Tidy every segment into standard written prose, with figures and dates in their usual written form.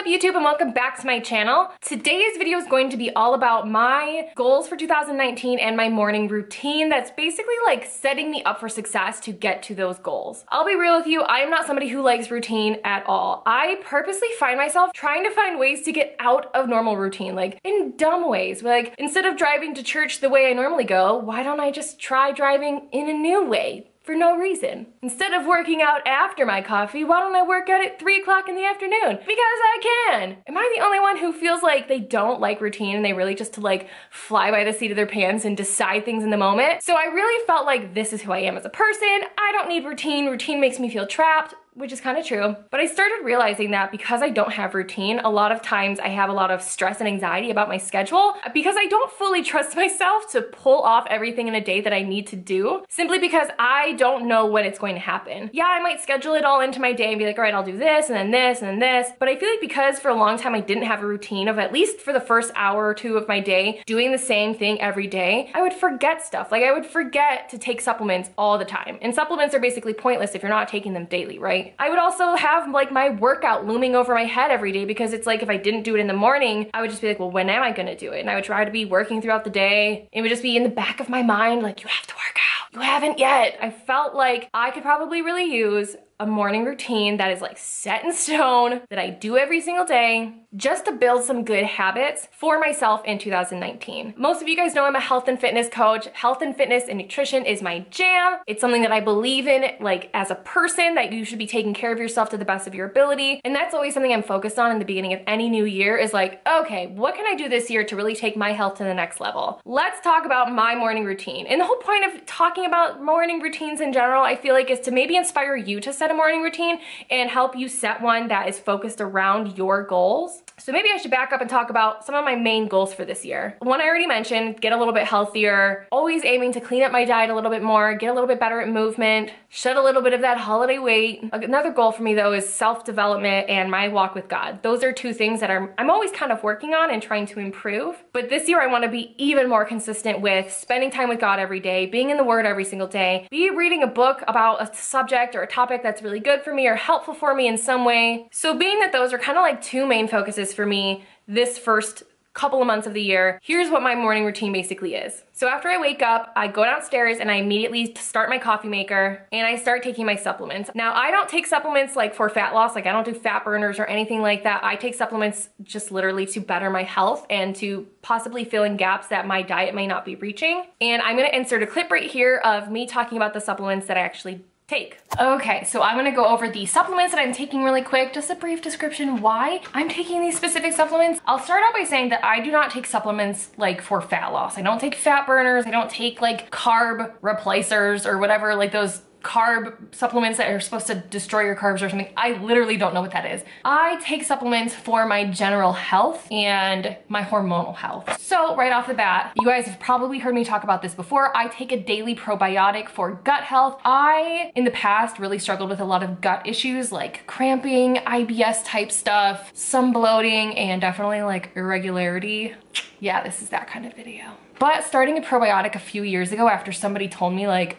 up YouTube and welcome back to my channel. Today's video is going to be all about my goals for 2019 and my morning routine that's basically like setting me up for success to get to those goals. I'll be real with you, I am not somebody who likes routine at all. I purposely find myself trying to find ways to get out of normal routine, like in dumb ways. Like instead of driving to church the way I normally go, why don't I just try driving in a new way? For no reason. Instead of working out after my coffee, why don't I work out at 3 o'clock in the afternoon? Because I can! Am I the only one who feels like they don't like routine and they really just to like fly by the seat of their pants and decide things in the moment? So I really felt like this is who I am as a person. I don't need routine. Routine makes me feel trapped, which is kind of true. But I started realizing that because I don't have routine, a lot of times I have a lot of stress and anxiety about my schedule because I don't fully trust myself to pull off everything in a day that I need to do, simply because I don't know when it's going to happen. Yeah, I might schedule it all into my day and be like, all right, I'll do this and then this and then this. But I feel like because for a long time I didn't have a routine of at least for the first hour or two of my day doing the same thing every day, I would forget stuff. Like I would forget to take supplements all the time. And supplements are basically pointless if you're not taking them daily, right? I would also have like my workout looming over my head every day because it's like if I didn't do it in the morning, I would just be like, well, when am I gonna do it? And I would try to be working throughout the day. It would just be in the back of my mind, like, you have to work out. You haven't yet. I felt like I could probably really use a morning routine that is like set in stone, that I do every single day, just to build some good habits for myself in 2019. Most of you guys know I'm a health and fitness coach. Health and fitness and nutrition is my jam. It's something that I believe in, like as a person, that you should be taking care of yourself to the best of your ability. And that's always something I'm focused on in the beginning of any new year is like, okay, what can I do this year to really take my health to the next level? Let's talk about my morning routine. And the whole point of talking about morning routines in general, I feel like, is to maybe inspire you to set a morning routine and help you set one that is focused around your goals. So maybe I should back up and talk about some of my main goals for this year. One I already mentioned, get a little bit healthier, always aiming to clean up my diet a little bit more, get a little bit better at movement, shed a little bit of that holiday weight. Another goal for me though is self-development and my walk with God. Those are two things that I'm always kind of working on and trying to improve. But this year I want to be even more consistent with spending time with God every day, being in the Word every single day, be reading a book about a subject or a topic that's really good for me or helpful for me in some way. So being that those are kind of like two main focuses for me this first couple of months of the year, here's what my morning routine basically is. So after I wake up, I go downstairs and I immediately start my coffee maker and I start taking my supplements. Now I don't take supplements like for fat loss, like I don't do fat burners or anything like that. I take supplements just literally to better my health and to possibly fill in gaps that my diet may not be reaching. And I'm gonna insert a clip right here of me talking about the supplements that I actually take. Okay, so I'm gonna go over the supplements that I'm taking really quick, just a brief description why I'm taking these specific supplements. I'll start out by saying that I do not take supplements like for fat loss. I don't take fat burners, I don't take like carb replacers or whatever, like those carb supplements that are supposed to destroy your carbs or something. I literally don't know what that is. I take supplements for my general health and my hormonal health. So right off the bat, you guys have probably heard me talk about this before. I take a daily probiotic for gut health. I, in the past, really struggled with a lot of gut issues like cramping, IBS type stuff, some bloating, and definitely like irregularity. Yeah, this is that kind of video. But starting a probiotic a few years ago after somebody told me like,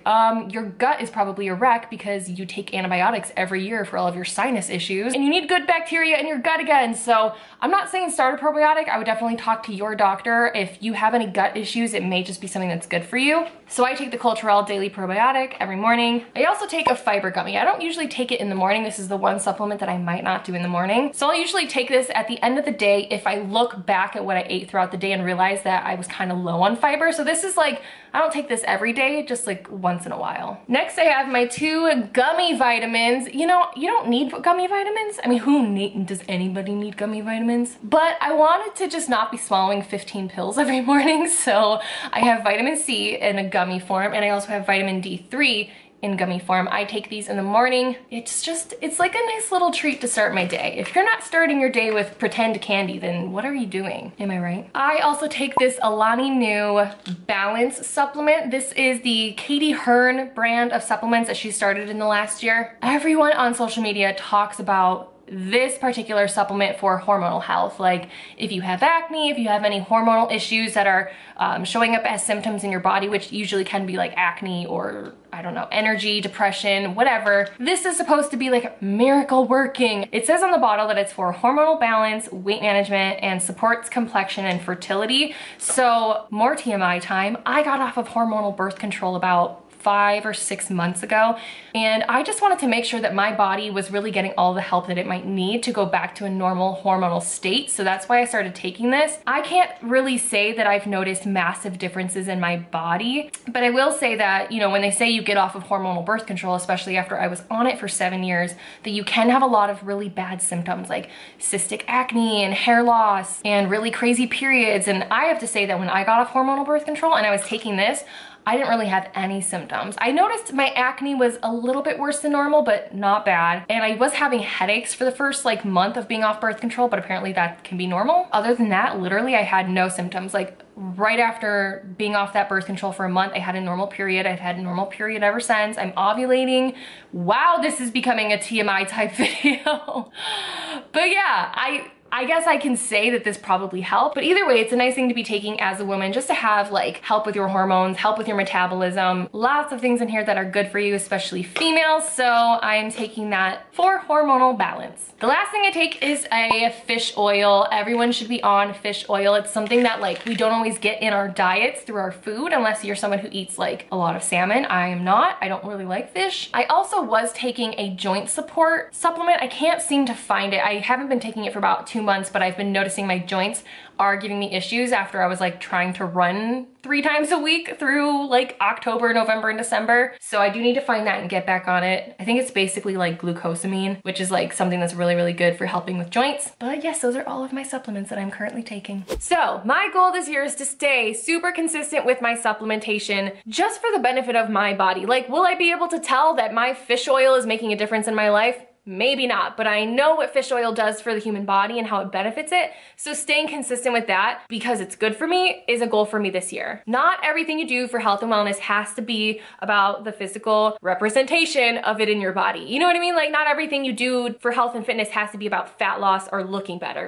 your gut is probably a wreck because you take antibiotics every year for all of your sinus issues and you need good bacteria in your gut again. So I'm not saying start a probiotic. I would definitely talk to your doctor. If you have any gut issues, it may just be something that's good for you. So I take the Culturelle Daily Probiotic every morning. I also take a fiber gummy. I don't usually take it in the morning. This is the one supplement that I might not do in the morning. So I'll usually take this at the end of the day if I look back at what I ate throughout the day and realize that I was kind of low on fiber. So this is like, I don't take this every day, just like once in a while. Next I have my 2 gummy vitamins. You know, you don't need gummy vitamins. I mean, does anybody need gummy vitamins? But I wanted to just not be swallowing 15 pills every morning. So I have vitamin C in a gummy form and I also have vitamin D3 in gummy form. I take these in the morning. It's like a nice little treat to start my day. If you're not starting your day with pretend candy, then what are you doing? Am I right? I also take this Alani Nu Balance supplement. This is the Katie Hearn brand of supplements that she started in the last year. Everyone on social media talks about this particular supplement for hormonal health. Like if you have acne, if you have any hormonal issues that are showing up as symptoms in your body, which usually can be like acne or I don't know, energy, depression, whatever. This is supposed to be like miracle working. It says on the bottle that it's for hormonal balance, weight management, and supports complexion and fertility. So more TMI time. I got off of hormonal birth control about 5 or 6 months ago, and I just wanted to make sure that my body was really getting all the help that it might need to go back to a normal hormonal state. So that's why I started taking this. I can't really say that I've noticed massive differences in my body, but I will say that, you know, when they say you get off of hormonal birth control, especially after I was on it for 7 years, that you can have a lot of really bad symptoms like cystic acne and hair loss and really crazy periods. And I have to say that when I got off hormonal birth control and I was taking this, I didn't really have any symptoms. I noticed my acne was a little bit worse than normal, but not bad. And I was having headaches for the first like month of being off birth control, but apparently that can be normal. Other than that, literally I had no symptoms. Like right after being off that birth control for a month, I had a normal period. I've had a normal period ever since. I'm ovulating. Wow, this is becoming a TMI type video. But yeah, I guess I can say that this probably helped, but either way, it's a nice thing to be taking as a woman, just to have like help with your hormones, help with your metabolism, lots of things in here that are good for you, especially females. So I'm taking that for hormonal balance. The last thing I take is a fish oil. Everyone should be on fish oil. It's something that like we don't always get in our diets through our food unless you're someone who eats like a lot of salmon. I am not. I don't really like fish. I also was taking a joint support supplement. I can't seem to find it. I haven't been taking it for about 2 months, but I've been noticing my joints are giving me issues after I was like trying to run 3 times a week through like October, November, and December. So I do need to find that and get back on it. I think it's basically like glucosamine, which is like something that's really, really good for helping with joints. But yes, those are all of my supplements that I'm currently taking. So my goal this year is to stay super consistent with my supplementation just for the benefit of my body. Like, will I be able to tell that my fish oil is making a difference in my life? Maybe not, but I know what fish oil does for the human body and how it benefits it. So staying consistent with that because it's good for me is a goal for me this year. Not everything you do for health and wellness has to be about the physical representation of it in your body. You know what I mean? Like not everything you do for health and fitness has to be about fat loss or looking better.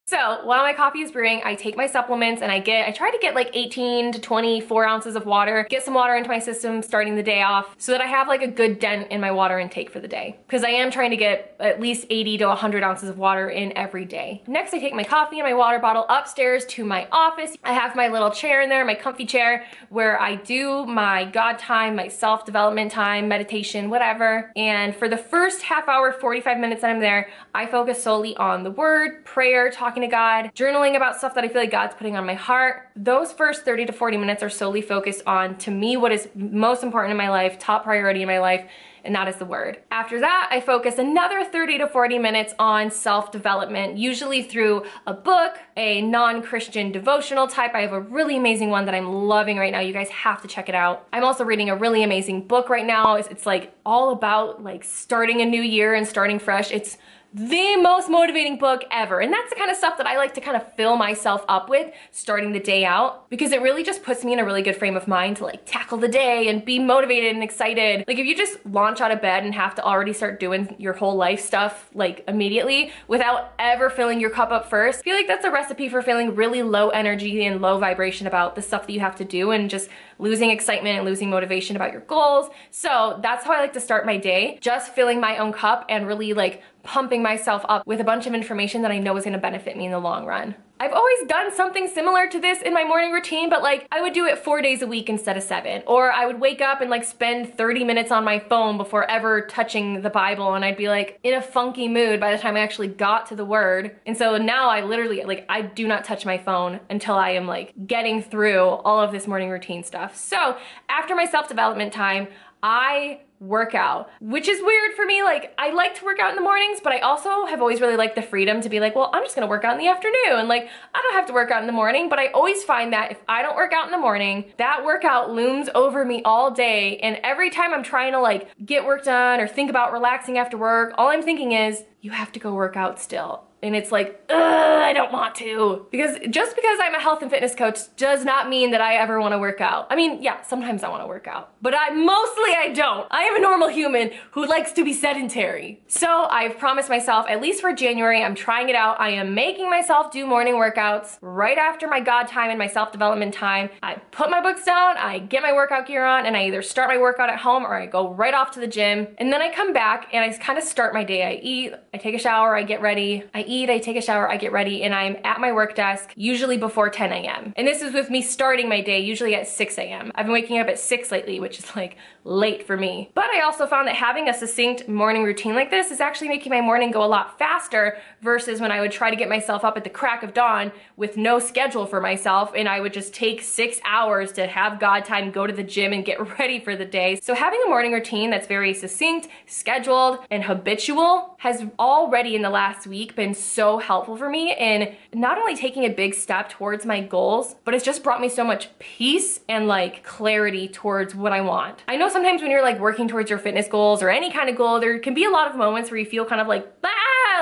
So while my coffee is brewing, I take my supplements and I try to get like 18 to 24 ounces of water, get some water into my system starting the day off so that I have like a good dent in my water intake for the day. Because I am trying to get at least 80 to 100 ounces of water in every day. Next, I take my coffee and my water bottle upstairs to my office. I have my little chair in there, my comfy chair, where I do my God time, my self-development time, meditation, whatever. And for the first half hour, 45 minutes that I'm there, I focus solely on the word, prayer, talking to God, journaling about stuff that I feel like God's putting on my heart. Those first 30 to 40 minutes are solely focused on, to me, what is most important in my life, top priority in my life, and that is the word. After that, I focus another 30 to 40 minutes on self-development, usually through a book, a non-Christian devotional type. I have a really amazing one that I'm loving right now. You guys have to check it out. I'm also reading a really amazing book right now. It's like all about like starting a new year and starting fresh. It's the most motivating book ever. And that's the kind of stuff that I like to kind of fill myself up with starting the day out, because it really just puts me in a really good frame of mind to like tackle the day and be motivated and excited. Like if you just launch out of bed and have to already start doing your whole life stuff like immediately without ever filling your cup up first, I feel like that's a recipe for feeling really low energy and low vibration about the stuff that you have to do and just losing excitement and losing motivation about your goals. So that's how I like to start my day, just filling my own cup and really like pumping myself up with a bunch of information that I know is gonna benefit me in the long run. I've always done something similar to this in my morning routine, but like I would do it 4 days a week instead of 7. Or I would wake up and like spend 30 minutes on my phone before ever touching the Bible, and I'd be like in a funky mood by the time I actually got to the word. And so now I literally, like, I do not touch my phone until I am like getting through all of this morning routine stuff. So after my self-development time, I work out, which is weird for me. Like I like to work out in the mornings, but I also have always really liked the freedom to be like, well, I'm just gonna work out in the afternoon. Like I don't have to work out in the morning, but I always find that if I don't work out in the morning, that workout looms over me all day. And every time I'm trying to like get work done or think about relaxing after work, all I'm thinking is, you have to go work out still. And it's like, I don't want to. Because just because I'm a health and fitness coach does not mean that I ever want to work out. I mean, yeah, sometimes I want to work out, but mostly I don't. I am I'm a normal human who likes to be sedentary. So I've promised myself, at least for January, I'm trying it out. I am making myself do morning workouts right after my God time and my self-development time. I put my books down, I get my workout gear on, and I either start my workout at home or I go right off to the gym. And then I come back and I kind of start my day. I eat, I take a shower, I get ready. I eat, I take a shower, I get ready, and I'm at my work desk usually before 10 a.m. And this is with me starting my day usually at 6 a.m. I've been waking up at 6 lately, which is like late for me. But I also found that having a succinct morning routine like this is actually making my morning go a lot faster versus when I would try to get myself up at the crack of dawn with no schedule for myself, and I would just take 6 hours to have God time, go to the gym, and get ready for the day. So having a morning routine that's very succinct, scheduled, and habitual has already in the last week been so helpful for me in not only taking a big step towards my goals, but it's just brought me so much peace and like clarity towards what I want. I know sometimes when you're like working towards your fitness goals or any kind of goal, there can be a lot of moments where you feel kind of like,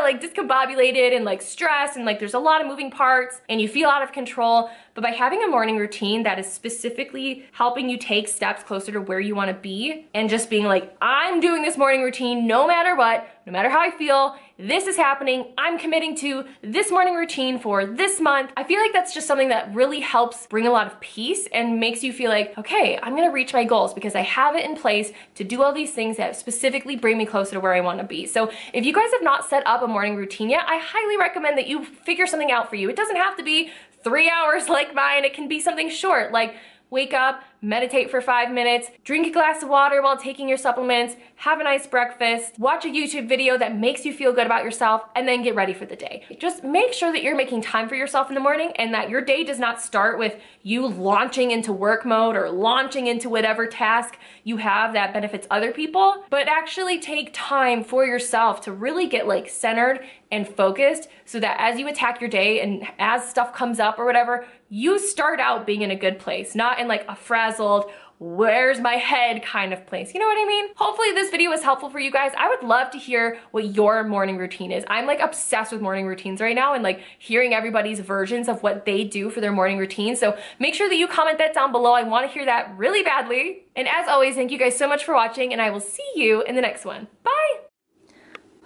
like discombobulated and like stressed, and like there's a lot of moving parts and you feel out of control. But by having a morning routine that is specifically helping you take steps closer to where you want to be, and just being like, I'm doing this morning routine no matter what, no matter how I feel, this is happening, I'm committing to this morning routine for this month. I feel like that's just something that really helps bring a lot of peace and makes you feel like, okay, I'm gonna reach my goals because I have it in place to do all these things that specifically bring me closer to where I want to be. So if you guys have not set up a morning routine yet, I highly recommend that you figure something out for you. It doesn't have to be 3 hours like mine. It can be something short, like wake up, meditate for 5 minutes, drink a glass of water while taking your supplements, have a nice breakfast, watch a YouTube video that makes you feel good about yourself, and then get ready for the day. Just make sure that you're making time for yourself in the morning and that your day does not start with you launching into work mode or launching into whatever task you have that benefits other people, but actually take time for yourself to really get like centered and focused so that as you attack your day and as stuff comes up or whatever, you start out being in a good place, not in like a frazzled, where's my head kind of place. You know what I mean? Hopefully this video was helpful for you guys. I would love to hear what your morning routine is. I'm like obsessed with morning routines right now and like hearing everybody's versions of what they do for their morning routine. So make sure that you comment that down below. I want to hear that really badly. And as always, thank you guys so much for watching, and I will see you in the next one. Bye!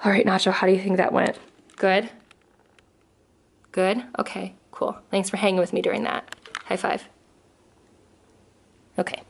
All right, Nacho, how do you think that went? Good? Good? Okay, cool. Thanks for hanging with me during that. High five. Okay.